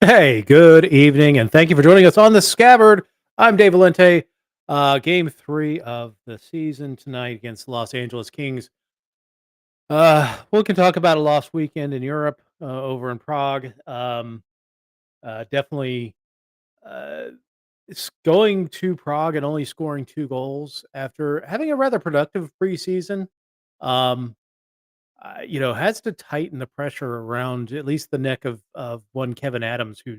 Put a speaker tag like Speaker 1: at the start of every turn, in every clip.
Speaker 1: Hey, good evening, and thank you for joining us on the Scabbard. I'm Dave Valente. Game three of the season tonight against the Los Angeles Kings. We can talk about a lost weekend in Europe over in Prague. Definitely uh, it's going to Prague and only scoring 2 goals after having a rather productive preseason. Um, has to tighten the pressure around at least the neck of one Kevin Adams, who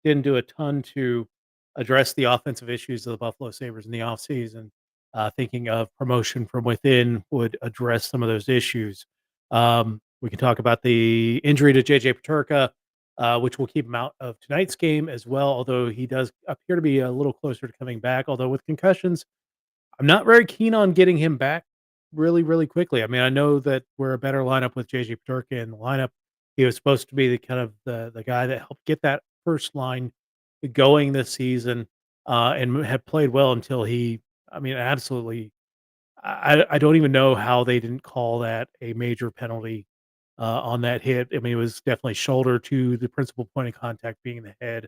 Speaker 1: didn't do a ton to address the offensive issues of the Buffalo Sabres in the offseason. Thinking of promotion from within would address some of those issues. We can talk about the injury to JJ Paterka, which will keep him out of tonight's game as well, although he does appear to be a little closer to coming back. Although with concussions, I'm not very keen on getting him back really, really quickly. I mean, I know that we're a better lineup with JJ Peterka in the lineup. He was supposed to be the kind of the guy that helped get that first line going this season, and had played well until he. I mean, absolutely. I don't even know how they didn't call that a major penalty on that hit. I mean, it was definitely shoulder to the principal point of contact being the head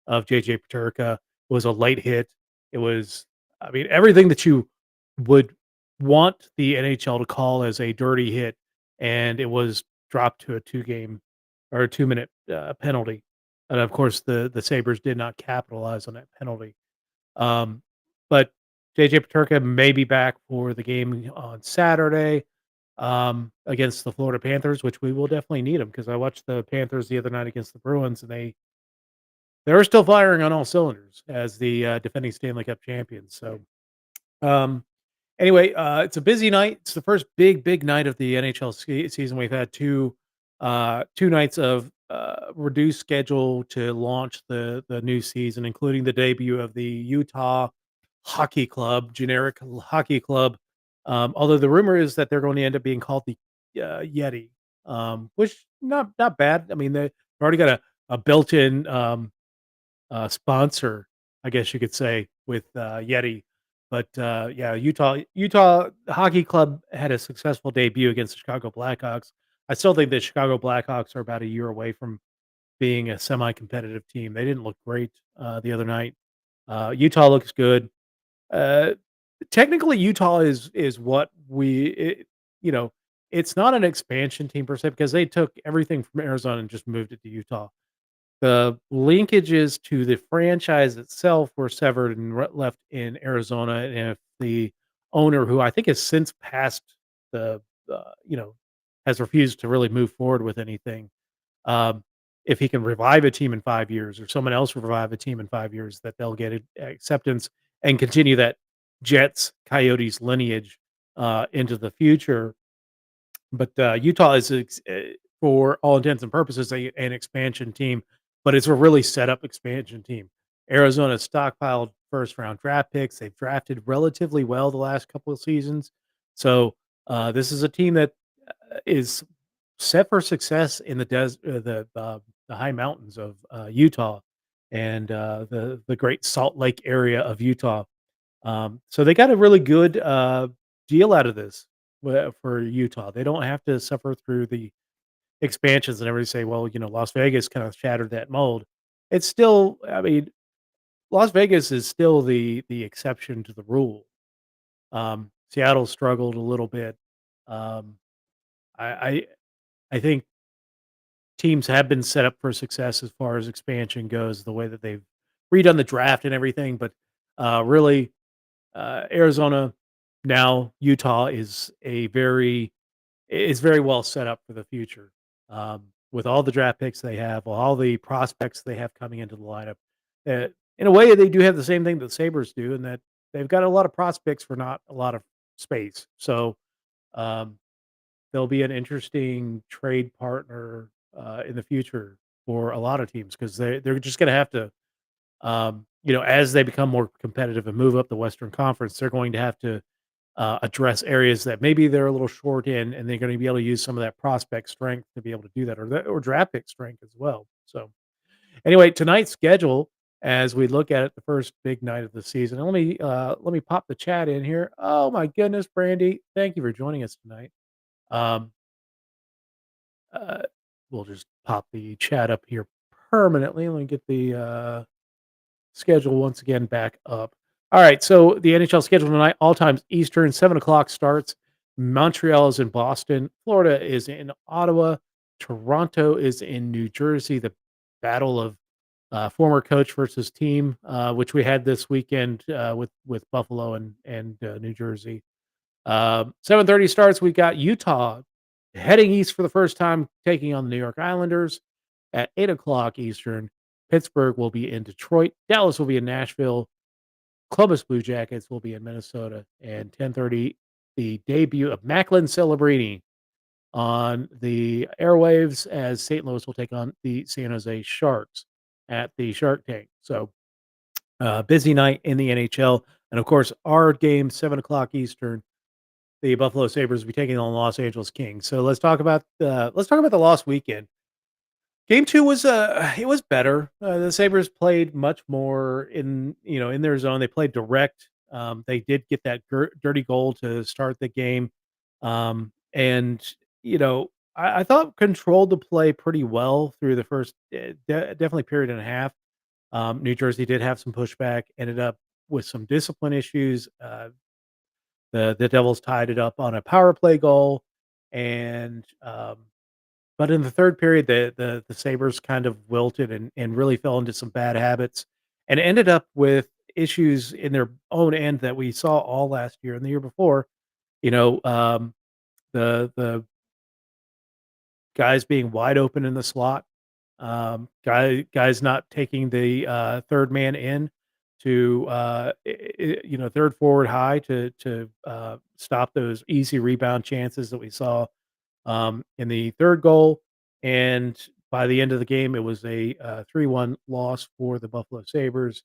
Speaker 1: of JJ Peterka. It was a light hit. It was, I mean, everything that you would want the NHL to call as a dirty hit, and it was dropped to a 2 game or a 2 minute penalty. And of course, the Sabres did not capitalize on that penalty. Um, but JJ Peterka may be back for the game on Saturday against the Florida Panthers, which we will definitely need him because I watched the Panthers the other night against the Bruins, and they were still firing on all cylinders as the defending Stanley Cup champions. So um, anyway, it's a busy night. It's the first big night of the NHL season. We've had two nights of reduced schedule to launch the new season, including the debut of the Utah Hockey Club, generic hockey club. Although the rumor is that they're going to end up being called the Yeti, which not bad. I mean, they've already got a built-in sponsor, I guess you could say, with Yeti. But yeah, Utah Hockey Club had a successful debut against the Chicago Blackhawks. I still think the Chicago Blackhawks are about a year away from being a semi-competitive team. They didn't look great the other night. Utah looks good. Uh, Technically, Utah is what you know, it's not an expansion team per se because they took everything from Arizona and just moved it to Utah. The linkages to the franchise itself were severed and left in Arizona, and if the owner, who I think has since passed the, has refused to really move forward with anything. Um, if he can revive a team in 5 years, or someone else revive a team in 5 years, that they'll get acceptance and continue that Jets Coyotes lineage into the future. But, Utah is for all intents and purposes, an expansion team, but it's a really set up expansion team. Arizona stockpiled first round draft picks. They've drafted relatively well the last couple of seasons. So, this is a team that is set for success in the high mountains of, Utah and, the great Salt Lake area of Utah. So they got a really good, deal out of this for Utah. They don't have to suffer through the expansions and everybody say, "Well, Las Vegas kind of shattered that mold." It's still, I mean, Las Vegas is still the exception to the rule. Seattle struggled a little bit. Um, I I I think teams have been set up for success as far as expansion goes, the way that they've redone the draft and everything, but, really, Arizona, now Utah is very well set up for the future, with all the draft picks they have, all the prospects they have coming into the lineup. In a way, they do have the same thing that the Sabres do, in that they've got a lot of prospects for not a lot of space. So, um, they'll be an interesting trade partner in the future for a lot of teams because they're just going to have to, as they become more competitive and move up the Western Conference, they're going to have to address areas that maybe they're a little short in, and they're going to be able to use some of that prospect strength to be able to do that, or draft pick strength as well. So anyway, tonight's schedule, as we look at it, the first big night of the season. And let me pop the chat in here. Oh my goodness, Brandy, thank you for joining us tonight. Um, uh, we'll just pop the chat up here permanently. Let me get the schedule once again back up. All right, so the NHL schedule tonight, all times Eastern, 7 o'clock starts. Montreal is in Boston. Florida is in Ottawa. Toronto is in New Jersey. The battle of former coach versus team, which we had this weekend with Buffalo and New Jersey. 7:30 starts. We got Utah heading east for the first time, taking on the New York Islanders at 8 o'clock Eastern. Pittsburgh will be in Detroit. Dallas will be in Nashville. Columbus Blue Jackets will be in Minnesota. And 10:30, the debut of Macklin Celebrini on the airwaves as St. Louis will take on the San Jose Sharks at the Shark Tank. So busy night in the NHL. And of course, our game, 7 o'clock Eastern, the Buffalo Sabres will be taking on the Los Angeles Kings. So let's talk about the lost weekend. Game 2 was, it was better. The Sabres played much more in their zone. They played direct. They did get that dirty goal to start the game. And, I thought controlled the play pretty well through the first, definitely period and a half. New Jersey did have some pushback, ended up with some discipline issues. The Devils tied it up on a power play goal, and, but in the 3rd period, the Sabres kind of wilted and really fell into some bad habits and ended up with issues in their own end that we saw all last year and the year before. You know, the guys being wide open in the slot, guys not taking the, 3rd man in to, 3rd forward high to stop those easy rebound chances that we saw in the 3rd goal, and by the end of the game, it was a 3-1 loss for the Buffalo Sabres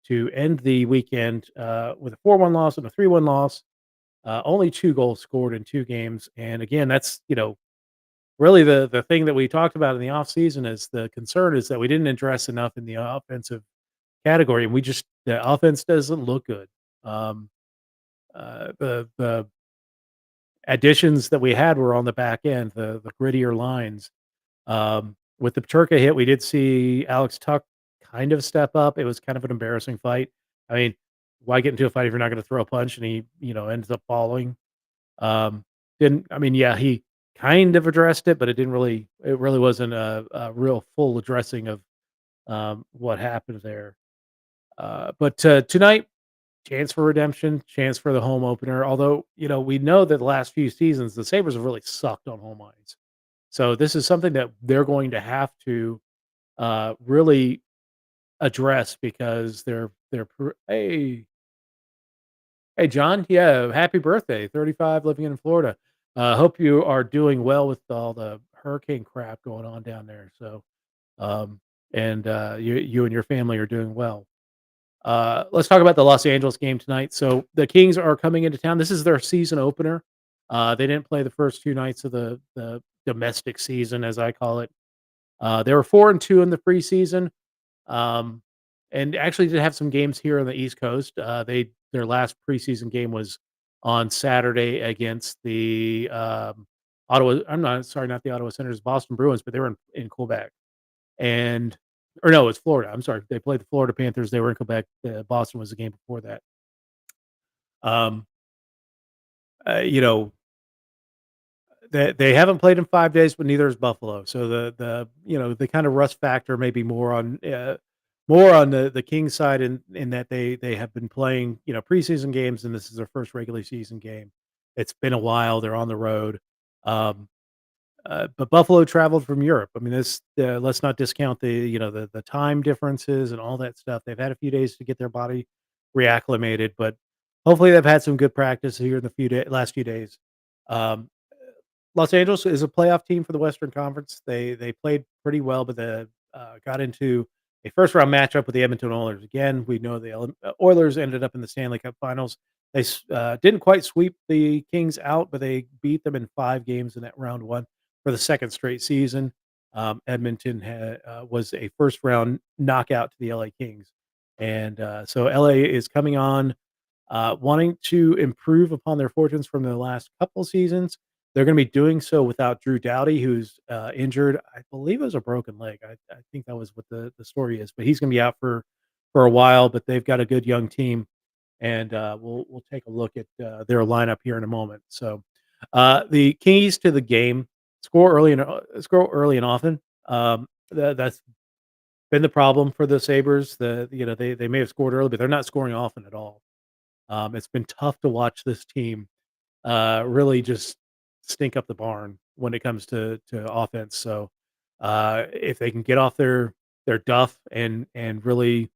Speaker 1: to end the weekend with a 4-1 loss and a 3-1 loss. Only 2 goals scored in 2 games, and again, that's, really the thing that we talked about in the offseason is the concern is that we didn't address enough in the offensive category, and we just the offense doesn't look good. Um, the additions that we had were on the back end, the grittier lines. With the Paterka hit, we did see Alex Tuck kind of step up. It was kind of an embarrassing fight. I mean, why get into a fight if you're not gonna throw a punch? And he, ends up falling. Didn't I mean, yeah, he kind of addressed it, but it really wasn't a real full addressing of, what happened there. But tonight, chance for redemption, chance for the home opener, although, we know that the last few seasons, the Sabres have really sucked on home ice. So this is something that they're going to have to, really address because hey, John, yeah, happy birthday, 35, living in Florida. Hope you are doing well with all the hurricane crap going on down there. So, um, and you and your family are doing well. Let's talk about the Los Angeles game tonight. So the Kings are coming into town. This is their season opener. They didn't play the first 2 nights of the domestic season, as I call it. They were 4-2 in the preseason. Um, and actually did have some games here on the East Coast. Their last preseason game was on Saturday against the Ottawa. I'm not sorry, not the Ottawa Senators, Boston Bruins, but they were in Quebec. And or no, it's Florida. I'm sorry. They played the Florida Panthers. They were in Quebec. Boston was the game before that. Um, you know, they haven't played in 5 days, but neither has Buffalo. So the kind of rust factor may be more on the Kings side in that they have been playing, preseason games, and this is their first regular season game. It's been a while. They're on the road. Um, but Buffalo traveled from Europe. I mean, let's not discount the time differences and all that stuff. They've had a few days to get their body reacclimated, but hopefully they've had some good practice here in the last few days. Um, Los Angeles is a playoff team for the Western Conference. They played pretty well, but got into a first round matchup with the Edmonton Oilers. Again, we know the Oilers ended up in the Stanley Cup Finals. They didn't quite sweep the Kings out, but they beat them in 5 games in that round one for the second straight season. Edmonton was a first round knockout to the LA Kings, and so LA is coming on wanting to improve upon their fortunes from the last couple seasons. They're going to be doing so without Drew Doughty, who's injured. I believe it was a broken leg. I think that was what the story is, but he's going to be out for a while. But they've got a good young team, and we'll take a look at their lineup here in a moment. So the keys to the game: score early and often. That's been the problem for the Sabres. They may have scored early, but they're not scoring often at all. It's been tough to watch this team really just stink up the barn when it comes to offense. So if they can get off their duff and really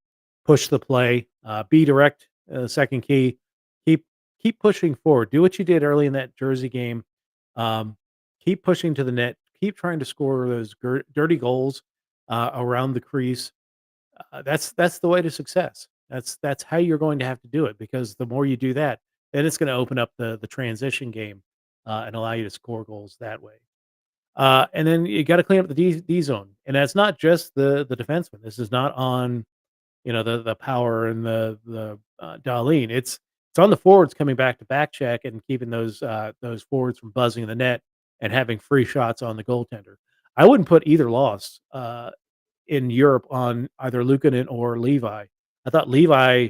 Speaker 1: push the play, be direct, second key, keep keep pushing forward. Do what you did early in that Jersey game. Um, keep pushing to the net. Keep trying to score those dirty goals around the crease. That's the way to success. That's how you're going to have to do it because the more you do that, then it's going to open up the transition game and allow you to score goals that way. And then you got to clean up the D zone, and that's not just the defenseman. This is not on the power and the Darlene. It's on the forwards coming back to back check and keeping those forwards from buzzing the net and having free shots on the goaltender. I wouldn't put either loss in Europe on either Luukkonen or Levi. I thought Levi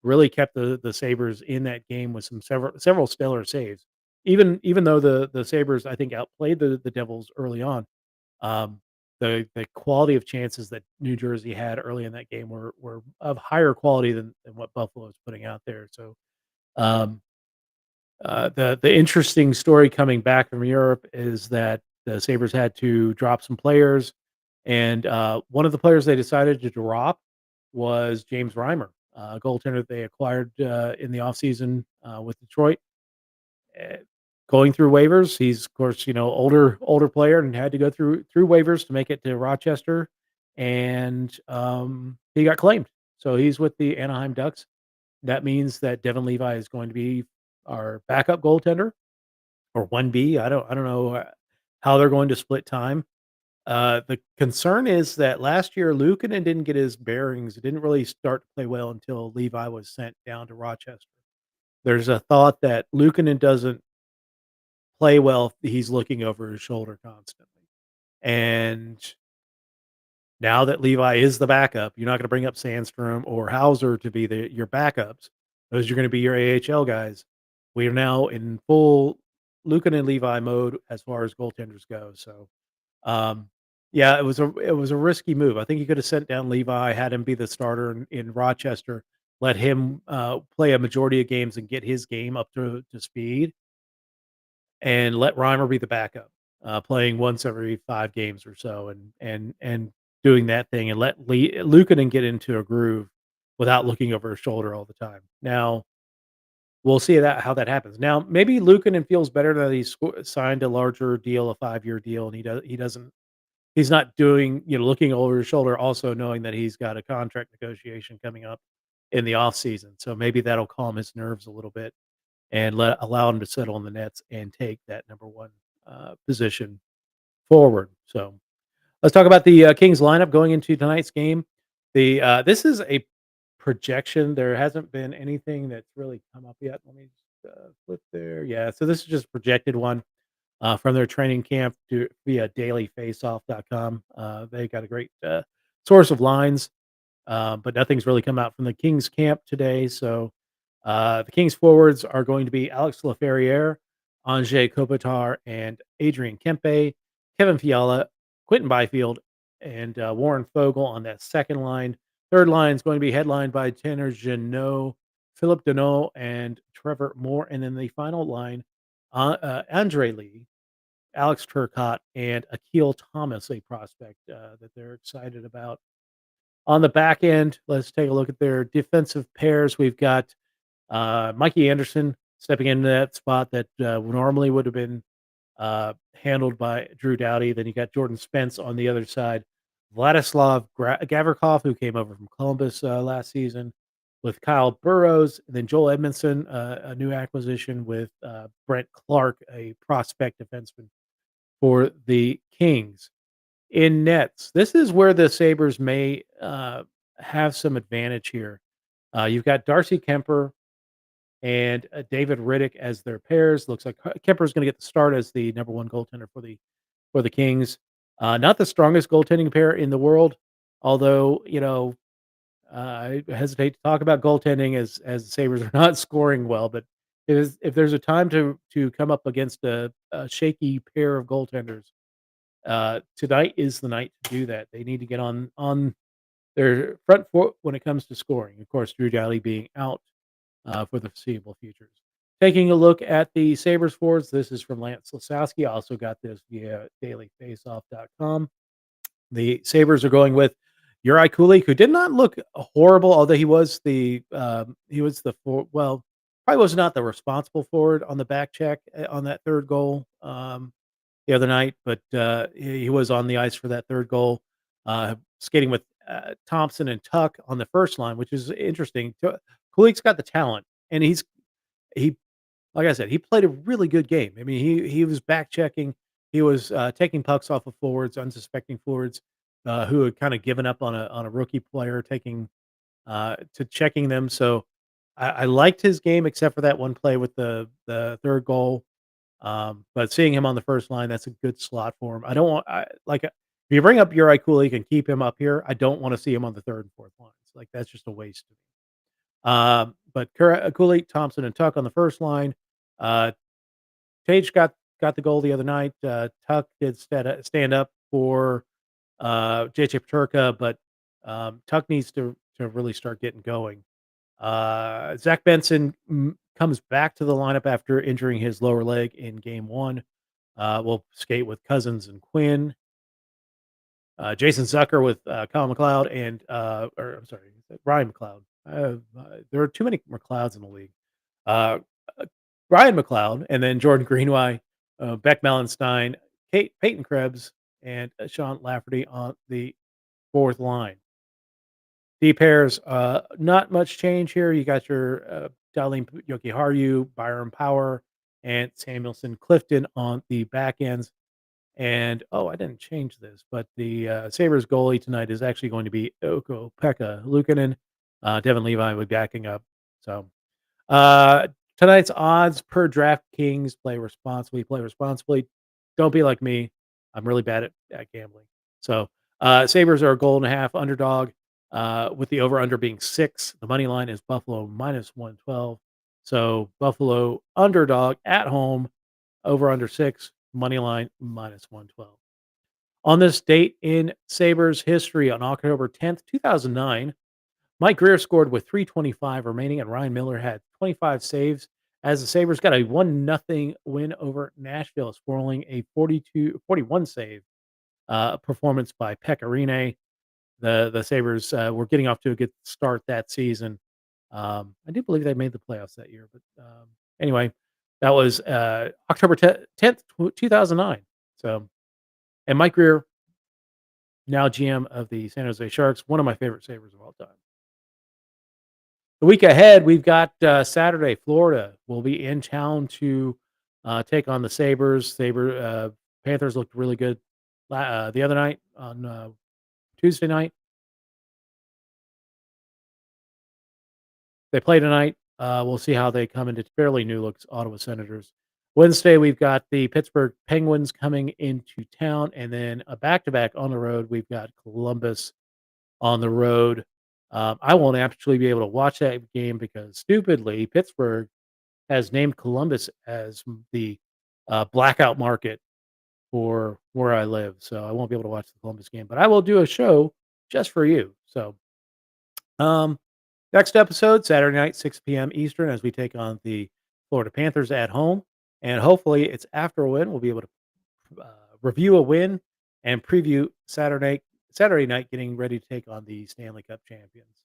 Speaker 1: really kept the Sabres in that game with several stellar saves. Even though the Sabres, I think, outplayed the Devils early on, um, the quality of chances that New Jersey had early in that game were of higher quality than what Buffalo is putting out there. So, um, the interesting story coming back from Europe is that the Sabres had to drop some players, and one of the players they decided to drop was James Reimer, a goaltender they acquired in the offseason with Detroit. going through waivers. He's, of course, older player and had to go through waivers to make it to Rochester, and, he got claimed. So he's with the Anaheim Ducks. That means that Devin Levi is going to be our backup goaltender or 1B. I don't know, how they're going to split time. The concern is that last year, Luukkonen didn't get his bearings. It didn't really start to play well until Levi was sent down to Rochester. There's a thought that Luukkonen doesn't play well if he's looking over his shoulder constantly. And now that Levi is the backup, you're not gonna bring up Sandstrom or Hauser to be your backups. Those are gonna be your AHL guys. We are now in full Luukkonen and Levi mode as far as goaltenders go. So, um, yeah, it was a risky move. I think you could have sent down Levi, had him be the starter in Rochester, let him, play a majority of games and get his game up to speed, and let Reimer be the backup, playing once every 5 games or so, and doing that thing, and let Luukkonen get into a groove without looking over his shoulder all the time. Now, we'll see how that happens. Now, maybe Luukkonen feels better that he's signed a larger deal, a 5-year deal, and he's not doing, looking over his shoulder, also knowing that he's got a contract negotiation coming up in the offseason. So maybe that'll calm his nerves a little bit and allow him to settle in the nets and take that number 1, position forward. So, let's talk about the, Kings lineup going into tonight's game. This is a projection. There hasn't been anything that's really come up yet. Let me just, flip there. Yeah, so this is just a projected one, from their training camp via dailyfaceoff.com. They got a great, source of lines. But nothing's really come out from the Kings camp today. So the Kings forwards are going to be Alex Laferriere, Anze Kopitar, and Adrian Kempe, Kevin Fiala, Quentin Byfield, and Warren Fogle on that second line. Third line is going to be headlined by Tanner Jeannot, Philip Deneau, and Trevor Moore. And then the final line, Andre Lee, Alex Turcotte, and Akil Thomas, a prospect that they're excited about. On the back end, let's take a look at their defensive pairs. We've got Mikey Anderson stepping into that spot that normally would have been handled by Drew Doughty. Then you got Jordan Spence on the other side. Vladislav Gavrikov, who came over from Columbus last season, with Kyle Burrows. And then Joel Edmondson, a new acquisition with Brent Clark, a prospect defenseman for the Kings. In nets, this is where the Sabres may have some advantage here. You've got Darcy Kemper and David Riddick as their pairs. Looks like Kemper is going to get the start as the number 1 goaltender for the Kings. Not the strongest goaltending pair in the world, although I hesitate to talk about goaltending as the Sabres are not scoring well. But if there's a time to come up against a shaky pair of goaltenders, tonight is the night to do that. They need to get on their front foot when it comes to scoring. Of course, Drew Doughty being out for the foreseeable futures. Taking a look at the Sabres forwards, this is from Lance Lasowski. I also got this via dailyfaceoff.com. The Sabres are going with Uri Kulik, who did not look horrible, although he was the well, probably was not the responsible forward on the back check on that third goal. The other night, but he was on the ice for that third goal, skating with Thompson and Tuck on the first line, which is interesting. Kulik's got the talent, and he like I said, he played a really good game. I mean, he was back checking, he was taking pucks off of forwards, unsuspecting forwards who had kind of given up on a rookie player, taking to checking them. So I liked his game, except for that one play with the third goal. But seeing him on the first line, that's a good slot for him. I don't want if you bring up Uri Kulik and keep him up here, I don't want to see him on the third and fourth lines. Like that's just a waste. But Kulik, Thompson, and Tuck on the first line. Uh, Tage got the goal the other night. Tuck did stand up for JJ Paterka, but Tuck needs to really start getting going. Zach Benson comes back to the lineup after injuring his lower leg in game 1. Will skate with Cousins and Quinn. Jason Zucker with Kyle McLeod and or I'm sorry, Ryan McLeod. There are too many McLeods in the league. Uh, Ryan McLeod, and then Jordan Greenway, Beck Mellenstein, Peyton Krebs, and Sean Lafferty on the fourth line. D pairs, not much change here. You got your Darlene Jokiharju, Byron Power, and Samuelson Clifton on the back ends. And oh, I didn't change this, but the Sabres goalie tonight is actually going to be Oko Pekka Lukanen. Devin Levi will be backing up. So uh, tonight's odds per DraftKings: play responsibly. Play responsibly. Don't be like me. I'm really bad at gambling. So Sabres are a goal and a half underdog. With the over under being 6, the money line is Buffalo minus 112. So Buffalo underdog at home, over under 6, money line minus 112. On this date in Sabres history, on October 10th, 2009, Mike Greer scored with 3:25 remaining, and Ryan Miller had 25 saves as the Sabres got a 1-0 win over Nashville, spoiling a 41 save performance by Pecorine. The Sabres were getting off to a good start that season. I do believe they made the playoffs that year, but anyway, that was October 10th, 2009. So, and Mike Greer, now GM of the San Jose Sharks, one of my favorite Sabres of all time. The week ahead, we've got Saturday. Florida will be in town to take on the Sabres. Panthers looked really good the other night on Tuesday night. They play tonight. We'll see how they come into fairly new looks Ottawa Senators. Wednesday, we've got the Pittsburgh Penguins coming into town, and then a back-to-back on the road. We've got Columbus on the road. I won't actually be able to watch that game because, stupidly, Pittsburgh has named Columbus as the blackout market for where I live, so I won't be able to watch the Columbus game. But I will do a show just for you. So, um, next episode, Saturday night, 6 p.m. Eastern, as we take on the Florida Panthers at home. And hopefully it's after a win. We'll be able to review a win and preview Saturday night, getting ready to take on the Stanley Cup champions.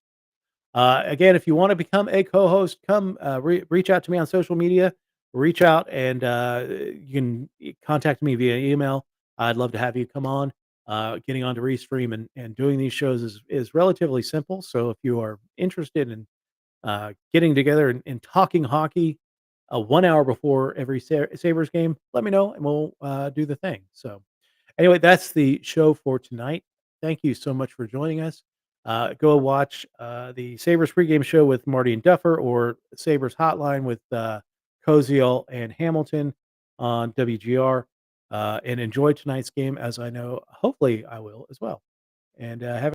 Speaker 1: Again, if you want to become a co-host, come reach out to me on social media. Reach out and you can contact me via email. I'd love to have you come on. Getting on to Restream and doing these shows is relatively simple. So if you are interested in getting together and talking hockey 1 hour before every Sabres game, let me know and we'll do the thing. So anyway, that's the show for tonight. Thank you so much for joining us. Go watch the Sabres pregame show with Marty and Duffer or Sabres Hotline with Koziel and Hamilton on WGR and enjoy tonight's game as I know, hopefully I will as well. And have